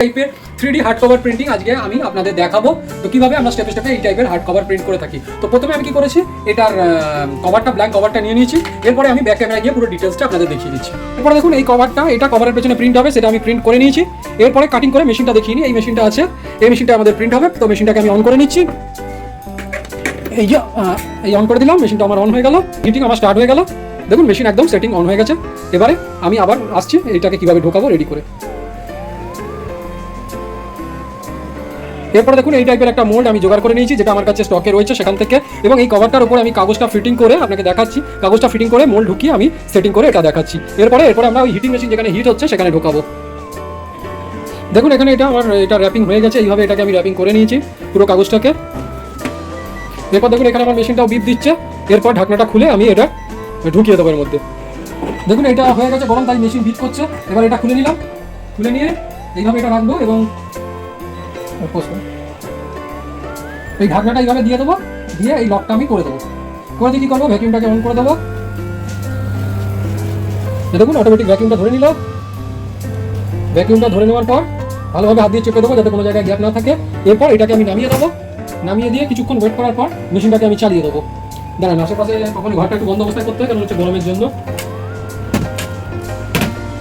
টাইপের 3D hard cover printing আজকে আমি আপনাদের দেখাবো। তো কিভাবে আমরা স্টেপে স্টেপে এই টাইপের হার্ড কভার প্রিন্ট করে থাকি। তো প্রথমে আমি কি করেছি, এটার কভারটা ব্ল্যাঙ্ক কভারটা নিয়ে নিয়েছি। এরপরে আমি ব্যাক ক্যামেরা গিয়ে পুরো ডিটেলসটা আপনাদের দেখিয়ে দিচ্ছি। এরপরে দেখুন এই কভারটা, এটা কভারের পেছনে প্রিন্ট হবে, সেটা আমি প্রিন্ট করে নিয়েছি। এরপরে কাটিং করে মেশিনটা দেখিয়ে নিই। এই মেশিনটা আছে, এই মেশিনটা আমাদের প্রিন্ট হবে। তো মেশিনটাকে আমি অন করে নিচ্ছি। এই যে এই অন করে দিলাম, মেশিনটা আমার অন হয়ে গেল, হিটিং আমার স্টার্ট হয়ে গেল। দেখুন মেশিন একদম সেটিং অন হয়ে গেছে। এবারে আমি আবার আসছি এইটাকে কীভাবে ঢোকাবো রেডি করে। এরপরে দেখুন এই টাইপের একটা মোল্ড আমি জোগাড় করে নিয়েছি, যেটা আমার কাছে স্টকে রয়েছে সেখান থেকে। এবং এই কভারটার উপরে আমি কাগজটা ফিটিং করে আপনাকে দেখাচ্ছি, কাগজটা ফিটিং করে মোল্ড ঢুকিয়ে আমি সেটিং করে এটা দেখাচ্ছি। এরপরে আমরা ওই হিটিং মেশিন যেখানে হিট হচ্ছে সেখানে ঢোকাবো। দেখুন এখানে এটা র্যাপিং হয়ে গেছে। এইভাবে এটাকে আমি র্যাপিং করে নিয়েছি পুরো কাগজটাকে। এরপর দেখুন এখানে আমার মেশিনটাও বিপ দিচ্ছে। এরপর ঢাকনাটা খুলে আমি এটা ঢুকিয়ে দেবো এর মধ্যে। দেখুন এটা হয়ে গেছে গরম, তাই মেশিন বিপ করছে। এবার এটা খুলে নিলাম, খুলে নিয়ে এইভাবে এটা রাখবো এবং এই ঢাকনাটা এইভাবে দিয়ে দেবো, দিয়ে এই লকটা আমি করে দেবো। করে দিয়ে কী করবো, ভ্যাকিউমটাকে অন করে দেবো। দেখুন অটোমেটিক ভ্যাকিউমটা ধরে নিল। ভ্যাকিউমটা ধরে নেওয়ার পর ভালোভাবে হাত দিয়ে চেপে দেবো যাতে কোনো জায়গায় গ্যাপ না থাকে। এরপর এটাকে আমি নামিয়ে দেবো। নামিয়ে দিয়ে কিছুক্ষণ ওয়েট করার পর মেশিনটাকে আমি চালিয়ে দেবো। দাঁড়ান, আশেপাশে কখনই ঘরটা একটু বন্ধ অবস্থায় করতে হয়, কারণ হচ্ছে গরমের জন্য।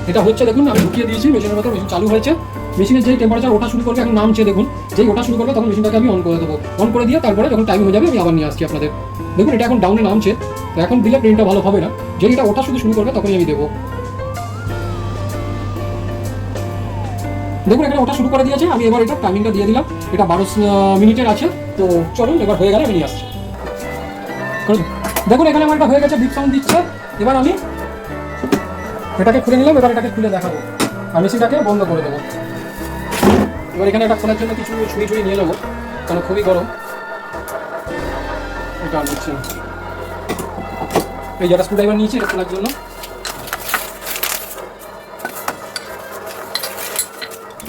এটা হচ্ছে দেখুন আমি ঢুকিয়ে দিয়েছি মেশিনের মতো, মেশিন চালু হয়েছে। মেশিনের যেই টেম্পারেচার ওঠা শুরু করবে, এখন নামছে দেখুন, যেই ওঠা শুরু করবে তখন মেশিনটাকে আমি অন করে দেবো। অন করে দিয়ে তারপরে যখন টাইম হয়ে যাবে আমি আবার নিয়ে আসছি আপনাদের। দেখুন এটা এখন ডাউনে নামছে, তো এখন দিলে প্রিন্টটা ভালো হবে না। যেই এটা ওঠা শুরু করবে তখনই আমি দেবো। দেখুন এখানে ওঠা শুরু করে দিয়েছে। আমি এবার এটা টাইমিংটা দিয়ে দিলাম, এটা 12 মিনিটের আছে। তো চলুন এবার হয়ে গেলে আমি নিয়ে আসছি। দেখুন এখানে আমার এটা হয়ে গেছে, বিপ সাউন্ড দিচ্ছে। এবার আমি এটাকে খুলে নিলাম, এবার এটাকে খুলে দেখাবো আর মেশিনটাকে বন্ধ করে দেবো। এবার এখানে এটা খোলার জন্য কিছু ছুরি নিয়ে নেবো, কারণ খুবই গরম। এটা নিচ্ছি, এই যেটা স্ক্রুড্রাইভার নিয়েছি এটা খোলার জন্য।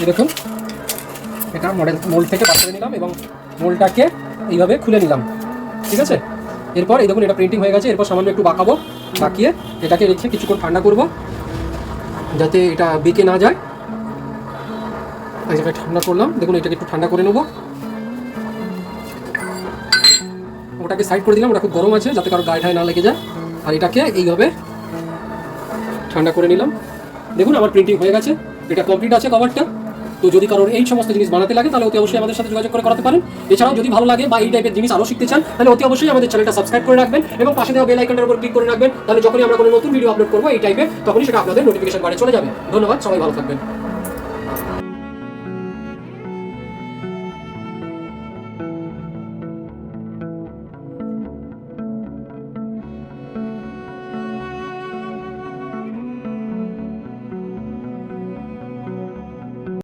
এই দেখুন এটা মোল্ড থেকে বার করে নিলাম এবং মোল্ডটাকে এইভাবে খুলে নিলাম, ঠিক আছে। এরপর এই দেখুন এটা প্রিন্টিং হয়ে গেছে। এরপর সামান্য একটু বাঁকাবো, বাঁকিয়ে এটাকে রেখে কিছুক্ষণ ঠান্ডা করবো যাতে এটা বেঁকে না যায়। এটাকে ঠান্ডা করলাম, দেখুন এটাকে একটু ঠান্ডা করে নেবো। ওটাকে সাইড করে দিলাম, ওটা খুব গরম আছে যাতে কারো গায়ে ঠায় না লেগে যায়। আর এটাকে এইভাবে ঠান্ডা করে নিলাম। দেখুন আমার প্রিন্টিং হয়ে গেছে, এটা কমপ্লিট আছে কভারটা। তো যদি কারোর এই সমস্ত জিনিস বানাতে লাগে তাহলে অতি অবশ্যই আমাদের সাথে যোগাযোগ করে করাতে পারেন। এছাড়াও যদি ভালো লাগে বা এই টাইপের জিনিস আরও শিখতে চান তাহলে অতি অবশ্যই আমাদের চ্যানেলটা সাবস্ক্রাইব করে রাখবেন এবং পাশে দেওয়া বেল আইকনটার উপর ক্লিক করে রাখবেন। তাহলে যখনই আমরা কোনো নতুন ভিডিও আপলোড করবো এই টাইপের, তখনই সেটা আপনাদের নোটিফিকেশন বারে চলে যাবে। ধন্যবাদ, সবাই ভালো থাকবেন।